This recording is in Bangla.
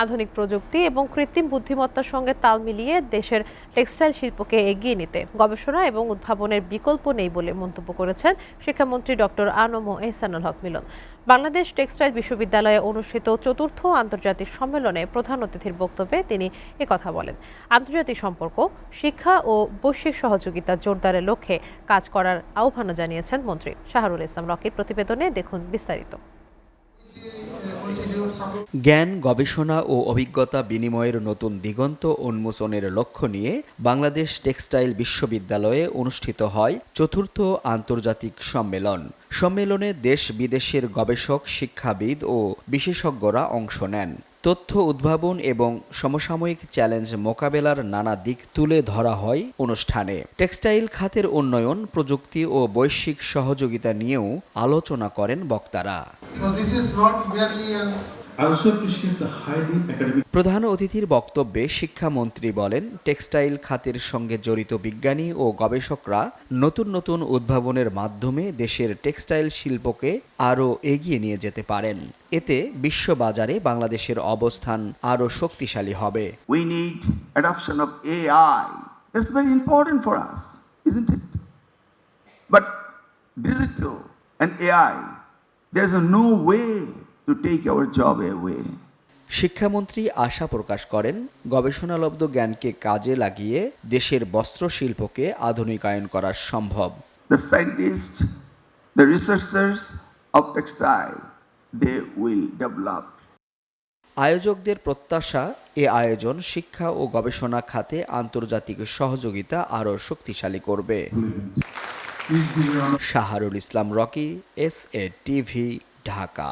আধুনিক প্রযুক্তি এবং কৃত্রিম বুদ্ধিমত্তার সঙ্গে তাল মিলিয়ে দেশের টেক্সটাইল শিল্পকে এগিয়ে নিতে গবেষণা এবং উদ্ভাবনের বিকল্প নেই বলে মন্তব্য করেছেন শিক্ষামন্ত্রী ডক্টর আনম এহসানুল হক মিলন। বাংলাদেশ টেক্সটাইল বিশ্ববিদ্যালয়ে অনুষ্ঠিত চতুর্থ আন্তর্জাতিক সম্মেলনে প্রধান অতিথির বক্তব্যে তিনি একথা বলেন। আন্তর্জাতিক সম্পর্ক, শিক্ষা ও বৈশ্বিক সহযোগিতা জোরদারের লক্ষ্যে কাজ করার আহ্বান জানিয়েছেন মন্ত্রী। শাহরুল ইসলাম রকির প্রতিবেদনে দেখুন বিস্তারিত। জ্ঞান, গবেষণা ও অভিজ্ঞতা বিনিময়ের নতুন দিগন্ত উন্মোচনের লক্ষ্য নিয়ে বাংলাদেশ টেক্সটাইল বিশ্ববিদ্যালয়ে অনুষ্ঠিত হয় চতুর্থ আন্তর্জাতিক সম্মেলন। সম্মেলনে দেশ বিদেশের গবেষক, শিক্ষাবিদ ও বিশেষজ্ঞরা অংশ নেন। তথ্য উদ্ভাবন এবং সমসাময়িক চ্যালেঞ্জ মোকাবেলার নানা দিক তুলে ধরা হয় অনুষ্ঠানে। টেক্সটাইল খাতের উন্নয়ন, প্রযুক্তি ও বৈশ্বিক সহযোগিতা নিয়েও আলোচনা করেন বক্তারা। প্রধান অতিথির বক্তব্যে শিক্ষামন্ত্রী বলেন, টেক্সটাইল খাতের সঙ্গে জড়িত বিজ্ঞানী ও গবেষকরা নতুন নতুন উদ্ভাবনের মাধ্যমে দেশের টেক্সটাইল শিল্পকে আরও এগিয়ে নিয়ে যেতে পারেন। এতে বিশ্ববাজারে বাংলাদেশের অবস্থান আরও শক্তিশালী হবে। We need adoption of AI. That's very important for us, isn't it? But digital and AI, there's no way to take our job away. শিক্ষামন্ত্রী আশা প্রকাশ করেন, গবেষণালব্ধ জ্ঞানকে কাজে লাগিয়ে দেশের বস্ত্র শিল্পকে আধুনিকায়ন করা সম্ভব। The scientists, the researchers of textile, they will develop. আয়োজকদের প্রত্যাশা, এ আয়োজন শিক্ষা ও গবেষণা খাতে আন্তর্জাতিক সহযোগিতা আরও শক্তিশালী করবে। শাহরুল ইসলাম রকি, SA TV, ঢাকা।